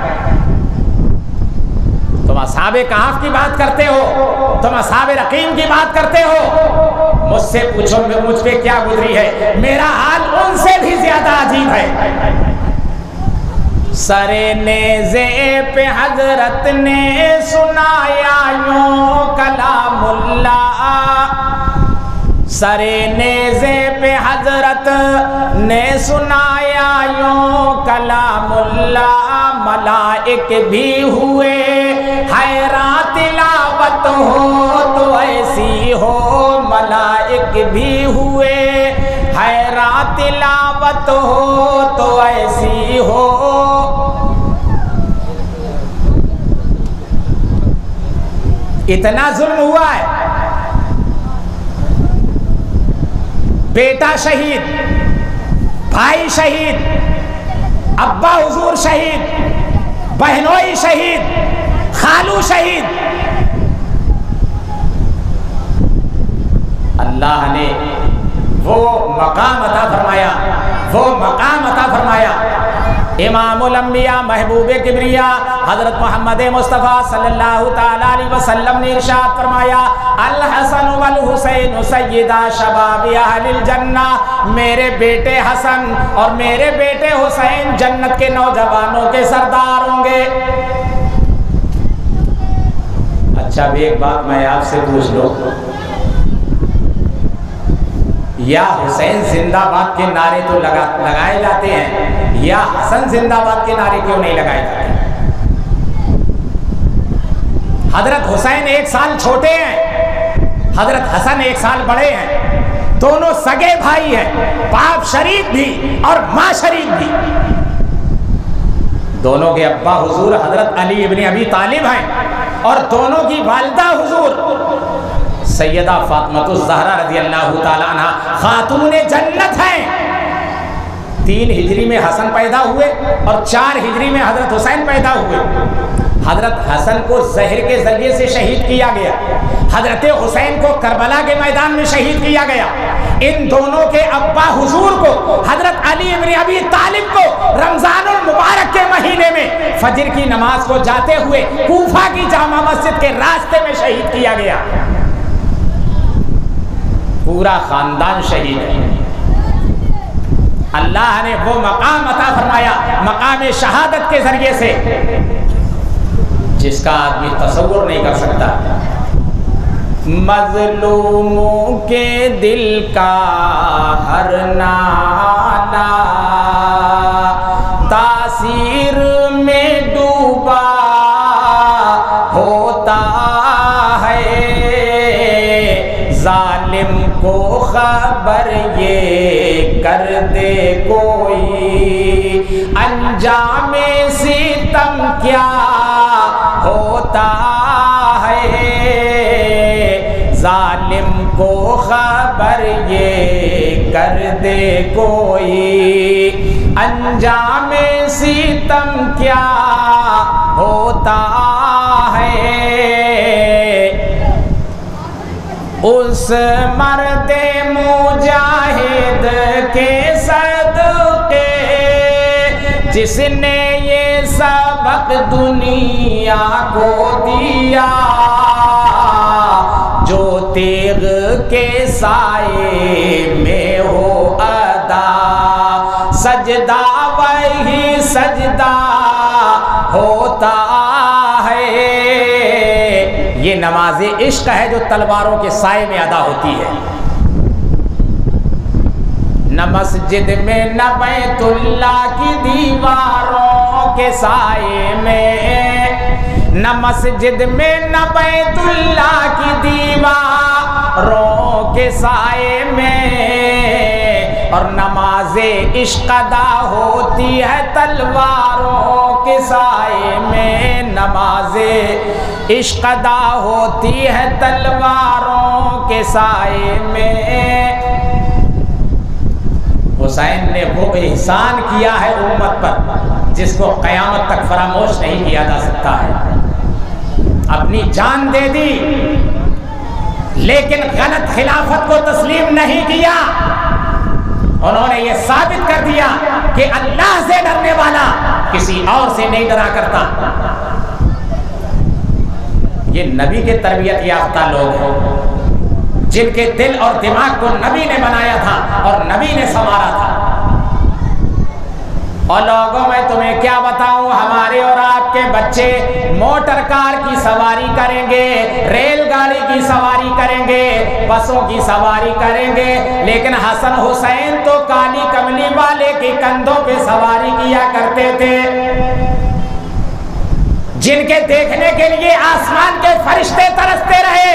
तुम अस्हाब कहफ की बात करते हो, तुम अस्हाब रक़ीम की बात करते हो, मुझसे पूछो मुझ पे क्या गुजरी है, मेरा हाल उनसे भी ज्यादा अजीब है। सरे नेज़े पे हजरत ने सुनाया यूं कलामुल्ला, सरे नेज़े पे हजरत ने सुनाया यूं कलामुल्ला, मलाइक भी हुए हैरान तिलावत हो तो ऐसी हो, मलाइक भी हुए हैरान तिलावत हो तो ऐसी हो। इतना जुल्म हुआ है, बेटा शहीद, भाई शहीद, अब्बा हुजूर शहीद, बहनोई शहीद, खालू शहीद। अल्लाह ने वो मकाम अता फरमाया, वो मकाम अता फरमाया। इमामुल अंबिया महबूबे किबरिया हजरत मोहम्मद मुस्तफ़ा सल्लल्लाहु ताला अलैहि वसल्लम ने इरशाद फरमाया, अल हसन वल हुसैन सय्यदा शबाबी अहलिल जन्ना, मेरे बेटे हसन और मेरे बेटे हुसैन जन्नत के नौजवानों के सरदार होंगे। अच्छा भी एक बात मैं आपसे पूछ लूं, या हुसैन जिंदाबाद के नारे तो लगाए जाते हैं, या हसन जिंदाबाद के नारे क्यों नहीं लगाए जाते? हजरत हुसैन 1 साल छोटे हैं, हजरत हसन 1 साल बड़े हैं, दोनों सगे भाई हैं, बाप शरीक भी और माँ शरीक भी। दोनों के अब्बा हुजूर हजरत अली इब्न अबी तालिब हैं और दोनों की वालिदा हुजूर सैयदा फातिमा ज़हरा रज़ी अल्लाह ताला अन्हा खातूने जन्नत हैं। 3 हिजरी में हसन पैदा हुए और 4 हिजरी में हजरत हुसैन पैदा हुए। हजरत हसन को जहर के जरिए से शहीद किया गया, हजरत हुसैन को करबला के मैदान में शहीद किया गया। इन दोनों के अब्बा हुजूर को हजरत अली इब्न अबी तालिब को रमजानुल मुबारक के महीने में फजर की नमाज को जाते हुए कूफा की जामा मस्जिद के रास्ते में शहीद किया गया। पूरा खानदान शहीद है। अल्लाह ने वो मकाम अता फरमाया मकाम शहादत के जरिए से जिसका आदमी तसव्वुर नहीं कर सकता। मजलूमों के दिल का हर नाला तासीर में डूबा होता है, जालिम को खबर ये कर दे कोई अंजामे सितम क्या होता है, जालिम को खबर ये कर दे कोई अंजामे सितम क्या होता है। उस मर्दे मुजाहिद के सदके जिसने ये सबक दुनिया को दिया, जो तेग के साए में हो अदा, सजदा वही सजदा होता है। ये नमाज़े इश्क है जो तलवारों के साए में अदा होती है। न मस्जिद में न बैतुल्लाह की दीवारों के साए में, न मस्जिद में न बैतुल्लाह की दीवारों के साए में, और नमाज़े इश्क अदा होती है तलवारों के साए में, नमाज़े इश्क अदा होती है तलवारों के साए में। हुसैन ने वो एहसान किया है उम्मत पर जिसको क़यामत तक फरामोश नहीं किया जा सकता है। अपनी जान दे दी लेकिन गलत खिलाफत को तस्लीम नहीं किया। उन्होंने ये साबित कर दिया कि अल्लाह से डरने वाला किसी और से नहीं डरा करता। ये नबी के तरबियत याफ्ता लोग हैं जिनके दिल और दिमाग को नबी ने बनाया था और नबी ने संवारा था। और लोगों मैं तुम्हें क्या बताऊं, हमारे और आपके बच्चे मोटर कार की सवारी करेंगे, रेलगाड़ी की सवारी करेंगे, बसों की सवारी करेंगे, लेकिन हसन हुसैन तो काली कमली वाले के कंधों पे सवारी किया करते थे, जिनके देखने के लिए आसमान के फरिश्ते तरसते रहे।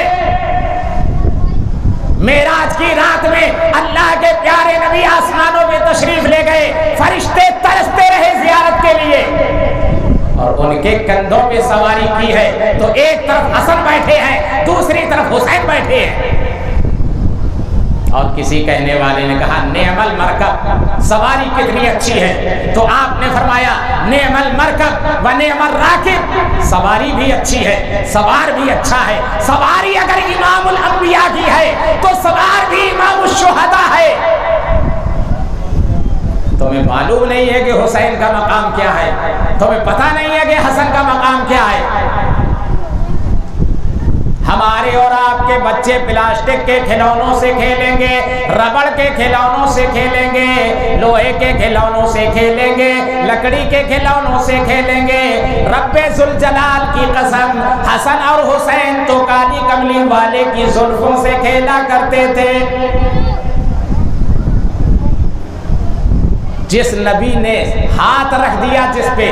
मेराज की रात में अल्लाह के प्यारे नबी आसमानों में तशरीफ ले गए, फरिश्ते तरसते रहे जियारत के लिए, और उनके कंधों पे सवारी की है। तो एक तरफ हसन बैठे हैं, दूसरी तरफ हुसैन बैठे हैं। और किसी कहने वाले ने कहा नेमल मरकब, सवारी कितनी अच्छी है। तो आपने फरमाया नेमल मरकब व नेमल राकिब, सवारी भी अच्छी है, सवार भी अच्छा है। सवारी अगर इमामुल अंबिया की है तो सवार भी इमामुल शुहदा है। तुम्हें मालूम नहीं है कि हुसैन का मकाम क्या है, तुम्हें पता नहीं है कि हसन का मकाम क्या है। हमारे और आपके बच्चे प्लास्टिक के खिलौनों से खेलेंगे, रबड़ के खिलौनों से खेलेंगे, लोहे के खिलौनों से खेलेंगे, लकड़ी के खिलौनों से खेलेंगे। रब्बे जुल जलाल की कसम, हसन और हुसैन तो काली कमली वाले की जुल्फों से खेला करते थे। जिस नबी ने हाथ रख दिया जिस पे,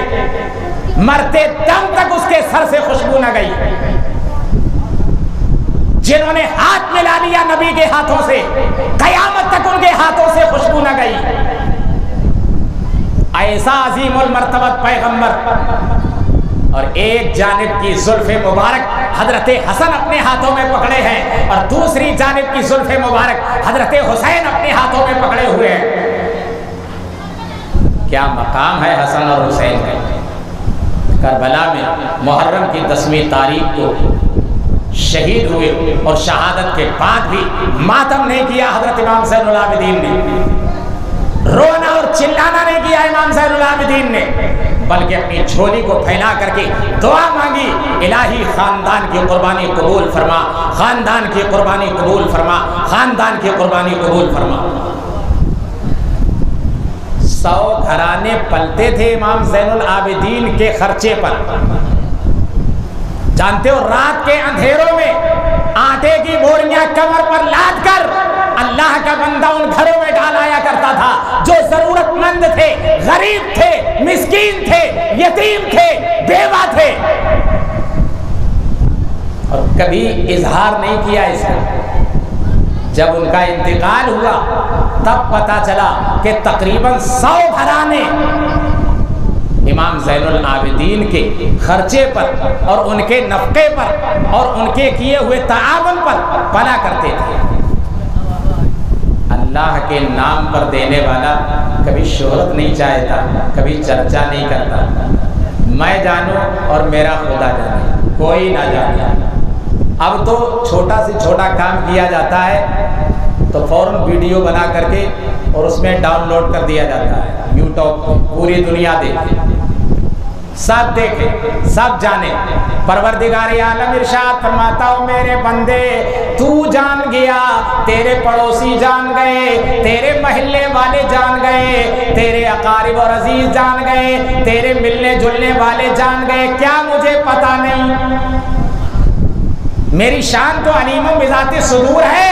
मरते दम तक उसके सर से खुशबू न गई। जिन्होंने हाथ मिला लिया नबी के हाथों से, कयामत तक उनके हाथों से खुशबू न गई। ऐसा अजीमुल मर्तबत पैगंबर, और एक जानिब की जुल्फ़े मुबारक हजरत हसन अपने हाथों में पकड़े हैं, और दूसरी जानिब की जुल्फ़े मुबारक हजरत हुसैन अपने हाथों में पकड़े हुए हैं। क्या मकाम है हसन और हुसैन का। करबला में मुहर्रम की 10वीं तारीख को शहीद हुए, और शहादत के बाद भी मातम नहीं किया हजरत इमाम ज़ैनुल आबिदीन ने, रोना और चिल्लाना नहीं किया इमाम ज़ैनुल आबिदीन ने, बल्कि अपनी झोली को फैला करके दुआ मांगी, इलाही खानदान की कुर्बानी कबूल फरमा, खानदान की कुर्बानी कबूल फरमा, खानदान की कुर्बानी कबूल फरमा। 100 घराने पलते थे इमाम ज़ैनुल आबिदीन के खर्चे पर। जानते हो, रात के अंधेरों में आटे की बोरियां कमर पर लाद कर अल्लाह का बंदा उन घरों में डालाया करता था जो जरूरतमंद थे, गरीब थे, मिस्कीन थे, यतीम थे, बेवा थे, और कभी इजहार नहीं किया इसका। जब उनका इंतकाल हुआ तब पता चला कि तकरीबन 100 घराने इमाम ज़ैनुल आबिदीन के खर्चे पर और उनके नफ़क़े पर और उनके किए हुए ताआवुन पर पला करते थे। अल्लाह के नाम पर देने वाला कभी शोहरत नहीं चाहता, कभी चर्चा नहीं करता। मैं जानूं और मेरा खुदा जाने, कोई ना जाने। अब तो छोटा से छोटा काम किया जाता है तो फौरन वीडियो बना करके और उसमें डाउनलोड कर दिया जाता है यूट्यूब पर, पूरी दुनिया देखे, सब देखे, सब जाने। परवरदिगार आलम इरशाद फरमाता हो, मेरे बंदे तू जान गया, तेरे पड़ोसी जान गए, तेरे महल्ले वाले जान गए, तेरे अकारिब और अजीज जान गए, तेरे मिलने जुलने वाले जान गए, क्या मुझे पता नहीं? मेरी शान तो अलीमुम बिज़ाति सुदूर है,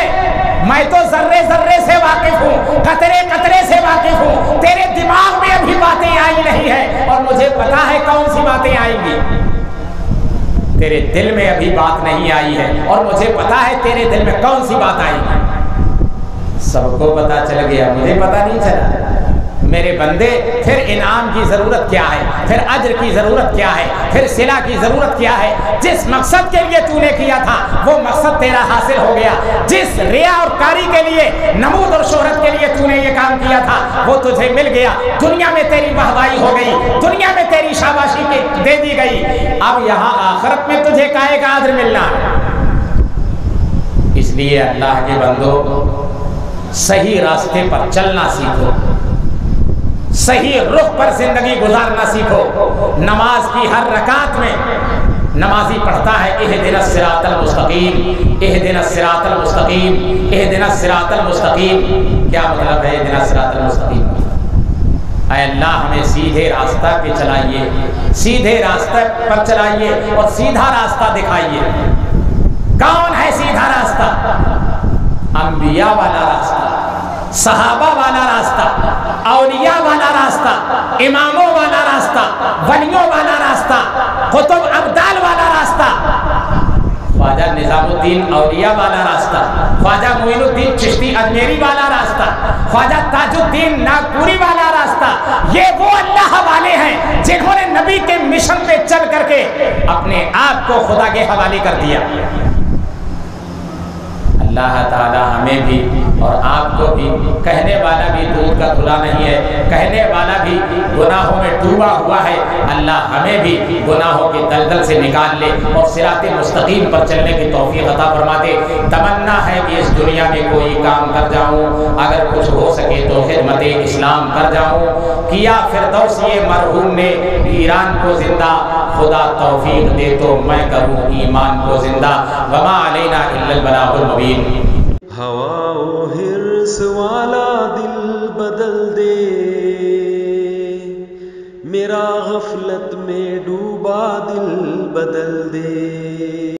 मैं तो जर्रे जर्रे से वाकिफ हूँ, कतरे कतरे से वाकिफ हूँ। तेरे दिमाग में अभी बातें आई नहीं है और मुझे पता है कौन सी बातें आएंगी। तेरे दिल में अभी बात नहीं आई है और मुझे पता है तेरे दिल में कौन सी बात आएगी। सबको पता चल गया, मुझे पता नहीं चला। मेरे बंदे, फिर इनाम की जरूरत क्या है, फिर अज्र की जरूरत क्या है, फिर सिला की जरूरत क्या है? जिस मकसद के लिए तूने किया था वो मकसद तेरा हासिल हो गया। जिस रिया और कारी के लिए, नमूद और शोहरत के लिए तूने ये काम किया था वो तुझे मिल गया। दुनिया में तेरी वाहवाही हो गई, दुनिया में तेरी शाबाशी दे दी गई। अब यहाँ आखिरत में तुझे काहे का अज्र मिलना। इसलिए अल्लाह के बंदो, सही रास्ते पर चलना सीखो, सही रुख पर जिंदगी गुजारना सीखो। नमाज की हर रकात में नमाजी पढ़ता है इहदिनस सिरातल मुस्तकीम, इहदिनस सिरातल मुस्तकीम, इहदिनस सिरातल मुस्तकीम। क्या मतलब है इहदिनस सिरातल मुस्तकीम? ऐ अल्लाह हमें सीधे रास्ता पे चलाइए, सीधे रास्ते पर चलाइए और सीधा रास्ता दिखाइए। कौन है सीधा रास्ता? अंबिया वाला रास्ता, सहाबा वाला रास्ता, औलिया वाला रास्ता, इमामों वाला रास्ता, वलियों वाला रास्ता, कुतुब अब्दाल वाला रास्ता, ख्वाजा निजामुद्दीन औलिया वाला रास्ता, ख्वाजा मोइनुद्दीन चिश्ती अजमेरी वाला रास्ता, ख्वाजा ताजुद्दीन नागपुरी वाला रास्ता। ये वो अल्लाह वाले हैं जिन्होंने नबी के मिशन पे चल करके अपने आप को खुदा के हवाले कर दिया। अल्लाह ताला हमें भी और आपको भी, कहने वाला भी दूध का धुला नहीं है, कहने वाला भी गुनाहों में डूबा हुआ है, अल्लाह हमें भी गुनाहों के दलदल से निकाल ले और सिराते मुस्तकीम पर चलने की तौफीक अता फरमा दे। तमन्ना है कि इस दुनिया में कोई काम कर जाऊं, अगर कुछ हो सके तो खिदमत इस्लाम कर जाऊं। किया फिरदौसी मरहूम ने ईरान को जिंदा, खुदा तौफीक दे तो मैं करूं ईमान को जिंदा। वमा अलैना इल्लल बलागुल मुबीन। हवा हिर्स वाला दिल बदल दे, मेरा गफलत में डूबा दिल बदल दे।